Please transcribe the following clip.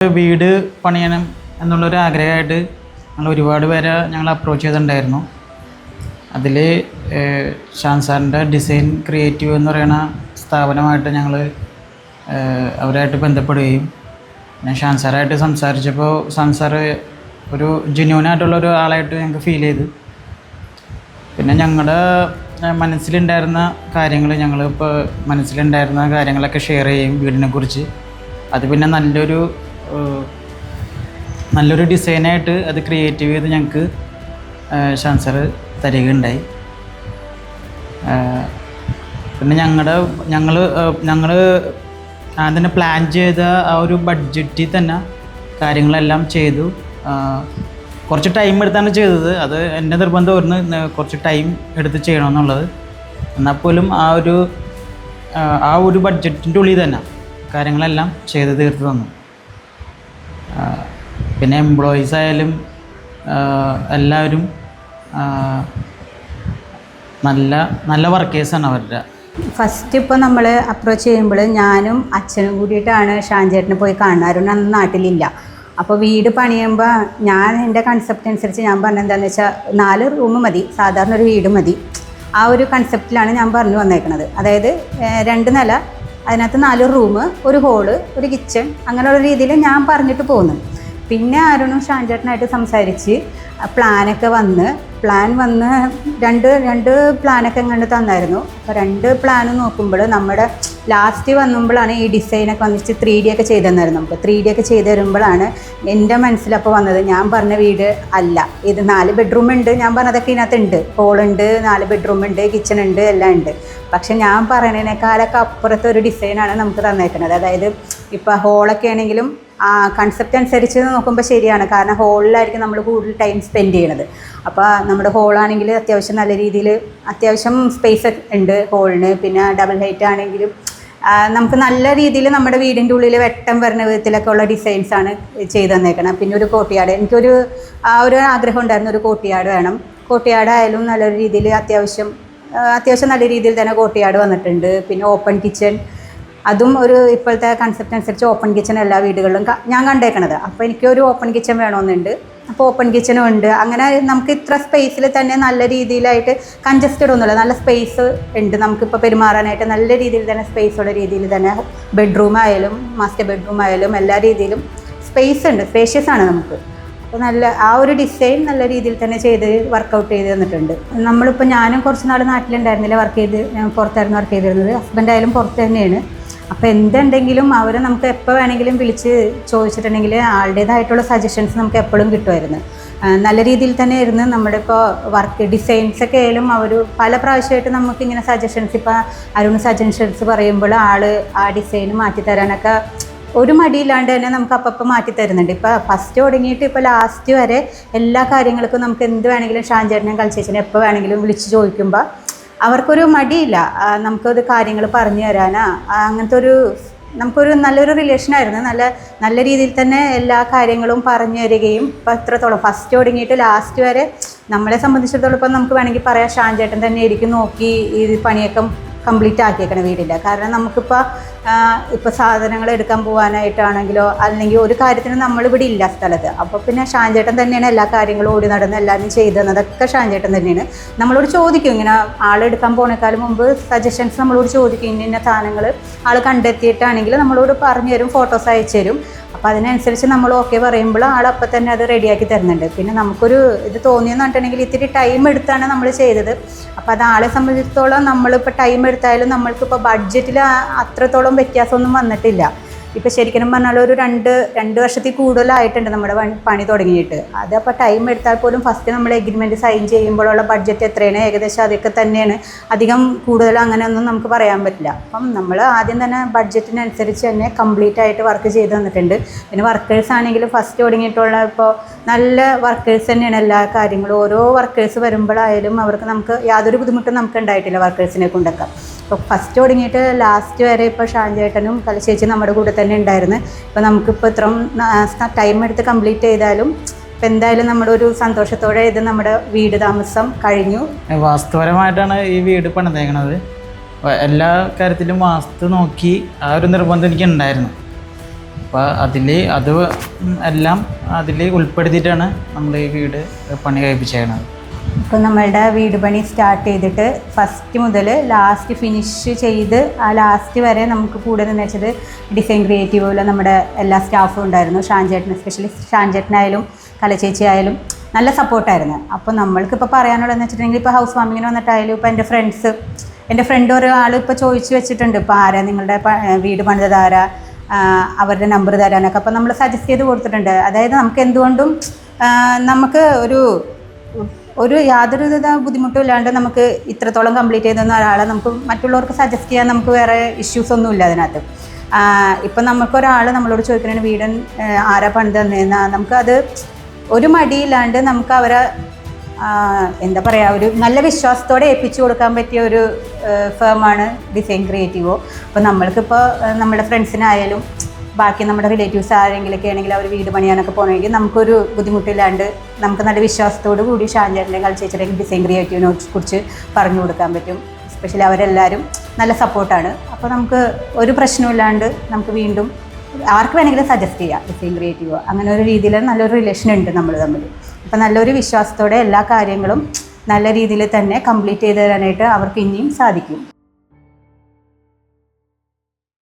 വീട് പണിയണം എന്നുള്ളൊരു ആഗ്രഹമായിട്ട് ഞങ്ങൾ ഒരുപാട് പേരെ ഞങ്ങൾ അപ്രോച്ച് ചെയ്തിട്ടുണ്ടായിരുന്നു. അതിൽ ഷാൻ സാറിൻ്റെ ഡിസൈൻ ക്രിയേറ്റീവ് എന്ന് പറയുന്ന സ്ഥാപനമായിട്ട് ഞങ്ങൾ അവരായിട്ട് ബന്ധപ്പെടുകയും ഞാൻ ഷാൻ സാറായിട്ട് സംസാരിച്ചപ്പോൾ ഷാൻ സാറ് ഒരു ജെന്യൂനായിട്ടുള്ളൊരു ആളായിട്ട് ഞങ്ങൾക്ക് ഫീൽ ചെയ്തു. പിന്നെ ഞങ്ങളുടെ മനസ്സിലുണ്ടായിരുന്ന കാര്യങ്ങൾ ഞങ്ങളിപ്പോൾ മനസ്സിലുണ്ടായിരുന്ന കാര്യങ്ങളൊക്കെ ഷെയർ ചെയ്യും വീടിനെക്കുറിച്ച്. അത് പിന്നെ നല്ലൊരു ഡിസൈനായിട്ട് അത് ക്രിയേറ്റീവ് ചെയ്ത് ഞങ്ങൾക്ക് ഷാൻ സാറ് തരികയുണ്ടായി. പിന്നെ ഞങ്ങൾ അതിനെ പ്ലാൻ ചെയ്ത ആ ഒരു ബഡ്ജറ്റിൽ തന്നെ കാര്യങ്ങളെല്ലാം ചെയ്തു. കുറച്ച് ടൈം എടുത്താണ് ചെയ്തത്. അത് എൻ്റെ നിർബന്ധമായിരുന്നു കുറച്ച് ടൈം എടുത്ത് ചെയ്യണമെന്നുള്ളത്. എന്നാൽ പോലും ആ ഒരു ബഡ്ജറ്റിൻ്റെ ഉള്ളിൽ തന്നെ കാര്യങ്ങളെല്ലാം ചെയ്ത് തീർത്ത് തന്നു. പിന്നെ എംപ്ലോയീസ് ആയാലും എല്ലാവരും നല്ല വർക്കേഴ്സാണ് അവരുടെ. ഫസ്റ്റ് ഇപ്പോൾ നമ്മൾ അപ്രോച്ച് ചെയ്യുമ്പോൾ ഞാനും അച്ഛനും കൂടിയിട്ടാണ് ഷാൻ ചേട്ടനെ പോയി കാണാറുണ്ട്. അന്ന് നാട്ടിലില്ല. അപ്പോൾ വീട് പണിയുമ്പോൾ ഞാൻ എൻ്റെ കൺസെപ്റ്റ് അനുസരിച്ച് ഞാൻ പറഞ്ഞത് എന്താണെന്ന് വെച്ചാൽ 4 റൂം മതി, സാധാരണ ഒരു വീട് മതി. ആ ഒരു കൺസെപ്റ്റിലാണ് ഞാൻ പറഞ്ഞു വന്നേക്കുന്നത്. അതായത് 2 നില, അതിനകത്ത് 4 റൂം, ഒരു ഹോള്, ഒരു കിച്ചൺ, അങ്ങനെയുള്ള രീതിയിൽ ഞാൻ പറഞ്ഞിട്ട് പോന്നു. പിന്നെ ആരോടും ഷാൻ ചേട്ടനായിട്ട് സംസാരിച്ച് പ്ലാൻ വന്ന് രണ്ട് പ്ലാനൊക്കെ കണ്ട് തന്നായിരുന്നു. അപ്പോൾ 2 പ്ലാൻ നോക്കുമ്പോൾ നമ്മുടെ ലാസ്റ്റ് വന്നുമ്പോഴാണ് ഈ ഡിസൈനൊക്കെ വന്നിട്ട് 3D ഒക്കെ ചെയ്തു തന്നായിരുന്നു. നമുക്ക് 3D ഒക്കെ ചെയ്ത് തരുമ്പോഴാണ് എൻ്റെ മനസ്സിലപ്പോൾ വന്നത്, ഞാൻ പറഞ്ഞ വീട് അല്ല ഇത്. 4 ബെഡ്റൂം ഉണ്ട്, ഞാൻ പറഞ്ഞതൊക്കെ ഇതിനകത്തുണ്ട്. ഹോളുണ്ട്, 4 ബെഡ്റൂം ഉണ്ട്, കിച്ചൺ ഉണ്ട്, എല്ലാം ഉണ്ട്. പക്ഷെ ഞാൻ പറയുന്നതിനേക്കാളൊക്കെ അപ്പുറത്തെ ഒരു ഡിസൈനാണ് നമുക്ക് തന്നേക്കുന്നത്. അതായത് ഇപ്പോൾ ഹോളൊക്കെ ആണെങ്കിലും ആ കൺസെപ്റ്റ് അനുസരിച്ച് നോക്കുമ്പോൾ ശരിയാണ്. കാരണം ഹോളിലായിരിക്കും നമ്മൾ കൂടുതൽ ടൈം സ്പെൻഡ് ചെയ്യണത്. അപ്പോൾ നമ്മുടെ ഹോളാണെങ്കിൽ അത്യാവശ്യം നല്ല രീതിയിൽ അത്യാവശ്യം സ്പേസ് ഉണ്ട് ഹോളിന്. പിന്നെ ഡബിൾ ഹൈറ്റ് ആണെങ്കിലും നമുക്ക് നല്ല രീതിയിൽ നമ്മുടെ വീടിൻ്റെ ഉള്ളിൽ വെട്ടം വരുന്ന വിധത്തിലൊക്കെ ഉള്ള ഡിസൈൻസാണ് ചെയ്ത് തന്നേക്കണം. പിന്നെ ഒരു കോട്ടിയാട്, എനിക്കൊരു ഒരു ആഗ്രഹം ഉണ്ടായിരുന്നു, ഒരു കോട്ടിയാട് വേണം. കോട്ടിയാടായാലും നല്ലൊരു രീതിയിൽ അത്യാവശ്യം നല്ല രീതിയിൽ തന്നെ കോട്ടിയാട് വന്നിട്ടുണ്ട്. പിന്നെ ഓപ്പൺ കിച്ചൺ, അതും ഒരു ഇപ്പോഴത്തെ കൺസെപ്റ്റ് അനുസരിച്ച് ഓപ്പൺ കിച്ചൺ എല്ലാ വീടുകളിലും ഞാൻ കണ്ടേക്കണത്. അപ്പോൾ എനിക്കൊരു ഓപ്പൺ കിച്ചൺ വേണമെന്നുണ്ട്. അപ്പോൾ ഓപ്പൺ കിച്ചണും ഉണ്ട്. അങ്ങനെ നമുക്ക് ഇത്ര സ്പേസിൽ തന്നെ നല്ല രീതിയിലായിട്ട് കൺജസ്റ്റഡ് ഒന്നുമില്ല, നല്ല സ്പേസ് ഉണ്ട് നമുക്കിപ്പോൾ പെരുമാറാനായിട്ട്. നല്ല രീതിയിൽ തന്നെ സ്പേസുള്ള രീതിയിൽ തന്നെ ബെഡ്റൂം ആയാലും മാസ്റ്റർ ബെഡ്റൂം ആയാലും എല്ലാ രീതിയിലും സ്പേസ് ഉണ്ട്, സ്പേഷ്യസ് ആണ് നമുക്ക്. അപ്പോൾ ആ ഒരു ഡിസൈൻ നല്ല രീതിയിൽ തന്നെ ചെയ്ത് വർക്കൗട്ട് ചെയ്ത് തന്നിട്ടുണ്ട്. നമ്മളിപ്പോൾ ഞാനും കുറച്ച് നാൾ നാട്ടിലുണ്ടായിരുന്നില്ല, പുറത്തായിരുന്നു വർക്ക് ചെയ്തിരുന്നത്. ഹസ്ബൻഡായാലും പുറത്ത് തന്നെയാണ്. അപ്പോൾ എന്തുണ്ടെങ്കിലും അവർ നമുക്ക് എപ്പോൾ വേണമെങ്കിലും വിളിച്ച് ചോദിച്ചിട്ടുണ്ടെങ്കിൽ ആളുടേതായിട്ടുള്ള സജഷൻസ് നമുക്ക് എപ്പോഴും കിട്ടുമായിരുന്നു. നല്ല രീതിയിൽ തന്നെ ആയിരുന്നു നമ്മുടെ ഇപ്പോൾ വർക്ക് ഡിസൈൻസൊക്കെ ആയാലും അവർ പല പ്രാവശ്യമായിട്ട് നമുക്കിങ്ങനെ സജഷൻസ്, ഇപ്പോൾ അരുണ് സജഷൻസ് പറയുമ്പോൾ ആ ഡിസൈൻ മാറ്റിത്തരാനൊക്കെ ഒരു മടിയില്ലാണ്ട് തന്നെ നമുക്ക് അപ്പം മാറ്റി തരുന്നുണ്ട്. ഇപ്പോൾ ഫസ്റ്റ് തുടങ്ങിയിട്ട് ഇപ്പോൾ ലാസ്റ്റ് വരെ എല്ലാ കാര്യങ്ങൾക്കും നമുക്ക് എന്ത് വേണമെങ്കിലും ഷാൻ ചേട്ടനെയും കളിച്ചേച്ചനെ എപ്പോൾ വേണമെങ്കിലും വിളിച്ച് ചോദിക്കുമ്പോൾ അവർക്കൊരു മടിയില്ല. നമുക്കത് കാര്യങ്ങൾ പറഞ്ഞു തരാനാ അങ്ങനത്തെ നമുക്കൊരു നല്ലൊരു റിലേഷനായിരുന്നു. നല്ല രീതിയിൽ തന്നെ എല്ലാ കാര്യങ്ങളും പറഞ്ഞു തരികയും ഇപ്പോൾ എത്രത്തോളം ഫസ്റ്റ് തുടങ്ങിയിട്ട് ലാസ്റ്റ് വരെ നമ്മളെ സംബന്ധിച്ചിടത്തോളം ഇപ്പം നമുക്ക് വേണമെങ്കിൽ പറയാം ഷാൻ ചേട്ടൻ തന്നെ ആയിരിക്കും നോക്കി ഈ പണിയൊക്കെ കംപ്ലീറ്റ് ആക്കിയേക്കണം വീടില്ല. കാരണം നമുക്കിപ്പോൾ സാധനങ്ങൾ എടുക്കാൻ പോകാനായിട്ടാണെങ്കിലോ അല്ലെങ്കിൽ ഒരു കാര്യത്തിന് നമ്മളിവിടെ ഇല്ല സ്ഥലത്ത്. അപ്പോൾ പിന്നെ ഷാൻ ചേട്ടൻ തന്നെയാണ് എല്ലാ കാര്യങ്ങളും ഓടി നടന്ന് എല്ലാവരും ചെയ്തു തന്നതൊക്കെ ഷാൻ ചേട്ടൻ തന്നെയാണ്. നമ്മളോട് ചോദിക്കും, ഇങ്ങനെ ആളെടുക്കാൻ പോണേക്കാളും മുമ്പ് സജഷൻസ് നമ്മളോട് ചോദിക്കും. ഇന്ന സാധനങ്ങൾ ആൾ കണ്ടെത്തിയിട്ടാണെങ്കിൽ നമ്മളോട് പറഞ്ഞു തരും, ഫോട്ടോസ് അയച്ചു തരും. അപ്പോൾ അതിനനുസരിച്ച് നമ്മൾ ഓക്കെ പറയുമ്പോൾ ആളപ്പം തന്നെ അത് റെഡിയാക്കി തരുന്നുണ്ട്. പിന്നെ നമുക്കൊരു ഇത് തോന്നിയെന്ന് പറഞ്ഞിട്ടുണ്ടെങ്കിൽ ഇത്തിരി ടൈം എടുത്താണ് നമ്മൾ ചെയ്തത്. അപ്പോൾ അത് ആളെ സംബന്ധിച്ചിടത്തോളം നമ്മളിപ്പോൾ ടൈം എടുത്തായാലും നമ്മൾക്കിപ്പോൾ ബഡ്ജറ്റിൽ അത്രത്തോളം വ്യത്യാസമൊന്നും വന്നിട്ടില്ല. ഇപ്പോൾ ശരിക്കും പറഞ്ഞാൽ ഒരു 2 വർഷത്തിൽ കൂടുതലായിട്ടുണ്ട് നമ്മുടെ പണി തുടങ്ങിയിട്ട്. അതപ്പോൾ ടൈം എടുത്താൽ പോലും ഫസ്റ്റ് നമ്മൾ എഗ്രിമെൻറ്റ് സൈൻ ചെയ്യുമ്പോഴുള്ള ബഡ്ജറ്റ് എത്രയാണ് ഏകദേശം അതൊക്കെ തന്നെയാണ്. അധികം കൂടുതൽ അങ്ങനെയൊന്നും നമുക്ക് പറയാൻ പറ്റില്ല. അപ്പം നമ്മൾ ആദ്യം തന്നെ ബഡ്ജറ്റിനനുസരിച്ച് തന്നെ കംപ്ലീറ്റ് ആയിട്ട് വർക്ക് ചെയ്ത് തന്നിട്ടുണ്ട്. പിന്നെ വർക്കേഴ്സ് ആണെങ്കിലും ഫസ്റ്റ് തുടങ്ങിയിട്ടുള്ള ഇപ്പോൾ നല്ല വർക്കേഴ്സ് തന്നെയാണ് എല്ലാ കാര്യങ്ങളും. ഓരോ വർക്കേഴ്സ് വരുമ്പോഴായാലും നമുക്ക് യാതൊരു ബുദ്ധിമുട്ടും നമുക്ക് ഉണ്ടായിട്ടില്ല വർക്കേഴ്സിനെ കൊണ്ടൊക്കെ. ഇപ്പോൾ ഫസ്റ്റ് തുടങ്ങിയിട്ട് ലാസ്റ്റ് വരെ ഇപ്പോൾ ഷാൻ ചേട്ടനും കലശേച്ചി നമ്മുടെ കൂടെ തന്നെ ഉണ്ടായിരുന്നു. ഇപ്പോൾ നമുക്കിപ്പോൾ ഇത്രയും ടൈം എടുത്ത് കംപ്ലീറ്റ് ചെയ്താലും ഇപ്പം എന്തായാലും നമ്മുടെ ഒരു സന്തോഷത്തോടെ ഇത് നമ്മുടെ വീട് താമസം കഴിഞ്ഞു. വാസ്തുപരമായിട്ടാണ് ഈ വീട് പണിതേക്കണത്. എല്ലാ കാര്യത്തിലും വാസ്തു നോക്കി ആ ഒരു നിർബന്ധം എനിക്ക് ഉണ്ടായിരുന്നു. അപ്പോൾ അത് എല്ലാം അതിൽ ഉൾപ്പെടുത്തിയിട്ടാണ് നമ്മൾ ഈ വീട് പണി കഴിപ്പിച്ചേക്കണത്. ഇപ്പോൾ നമ്മളുടെ വീട് പണി സ്റ്റാർട്ട് ചെയ്തിട്ട് ഫസ്റ്റ് മുതൽ ലാസ്റ്റ് ഫിനിഷ് ചെയ്ത് ആ ലാസ്റ്റ് വരെ നമുക്ക് കൂടെ നിന്ന് വെച്ചത് ഡിസൈൻ ക്രിയേറ്റീവിലെ നമ്മുടെ എല്ലാ സ്റ്റാഫും ഉണ്ടായിരുന്നു. ഷാൻചേട്ടൻ, എസ്പെഷ്യലി ഷാൻചേട്ടനായാലും കലച്ചേച്ചി ആയാലും നല്ല സപ്പോർട്ടായിരുന്നു. അപ്പോൾ നമ്മൾക്കിപ്പോൾ പറയാനുള്ളതെന്ന് വെച്ചിട്ടുണ്ടെങ്കിൽ ഇപ്പോൾ ഹൗസ് വാമിങ്ങിന് വന്നിട്ടായാലും ഇപ്പോൾ എൻ്റെ ഫ്രണ്ട് ഒരാൾ ഇപ്പോൾ ചോദിച്ചു വെച്ചിട്ടുണ്ട്, ഇപ്പോൾ ആരാ നിങ്ങളുടെ വീട് പണിതത് ആരാ, അവരുടെ നമ്പർ തരാനൊക്കെ. അപ്പോൾ നമ്മൾ സജസ്റ്റ് ചെയ്ത് കൊടുത്തിട്ടുണ്ട്. അതായത് നമുക്ക് എന്തുകൊണ്ടും നമുക്ക് ഒരു യാതൊരു ബുദ്ധിമുട്ടും ഇല്ലാണ്ട് നമുക്ക് ഇത്രത്തോളം കംപ്ലീറ്റ് ചെയ്തെന്ന ഒരാളെ നമുക്ക് മറ്റുള്ളവർക്ക് സജസ്റ്റ് ചെയ്യാൻ നമുക്ക് വേറെ ഇഷ്യൂസ് ഒന്നും ഇല്ല അതിനകത്ത്. ഇപ്പം നമുക്കൊരാൾ നമ്മളോട് ചോദിക്കണ വീട് ആരാ പണിത് തന്നേന്ന് നമുക്കത് ഒരു മടിയില്ലാണ്ട് നമുക്ക് അവരെ എന്താ പറയുക, ഒരു നല്ല വിശ്വാസത്തോടെ ഏൽപ്പിച്ചു കൊടുക്കാൻ പറ്റിയ ഒരു ഫേമാണ് ഡിസൈൻ ക്രിയേറ്റീവോ. അപ്പോൾ നമ്മൾക്കിപ്പോൾ നമ്മുടെ ഫ്രണ്ട്സിനായാലും ബാക്കി നമ്മുടെ റിലേറ്റീവ്സ് ആരെങ്കിലൊക്കെ ആണെങ്കിൽ അവർ വീട് പണിയാനൊക്കെ പോകണമെങ്കിൽ നമുക്കൊരു ബുദ്ധിമുട്ടില്ലാണ്ട് നമുക്ക് നല്ല വിശ്വാസത്തോടു കൂടി ഷാൻചേട്ടൻ്റെ കളിച്ചേച്ചിയുടെ ഡിസൈൻ ക്രിയേറ്റീവിനെ കുറിച്ച് പറഞ്ഞു കൊടുക്കാൻ പറ്റും. എസ്പെഷ്യലി അവരെല്ലാവരും നല്ല സപ്പോർട്ടാണ്. അപ്പോൾ നമുക്ക് ഒരു പ്രശ്നമില്ലാണ്ട് നമുക്ക് വീണ്ടും ആർക്ക് വേണമെങ്കിലും സജസ്റ്റ് ചെയ്യാം ഡിസൈൻ ക്രിയേറ്റീവോ. അങ്ങനെ ഒരു രീതിയിൽ നല്ലൊരു റിലേഷൻ ഉണ്ട് നമ്മൾ തമ്മിൽ. അപ്പോൾ നല്ലൊരു വിശ്വാസത്തോടെ എല്ലാ കാര്യങ്ങളും നല്ല രീതിയിൽ തന്നെ കംപ്ലീറ്റ് ചെയ്ത് തരാനായിട്ട് അവർക്ക് ഇനിയും സാധിക്കും.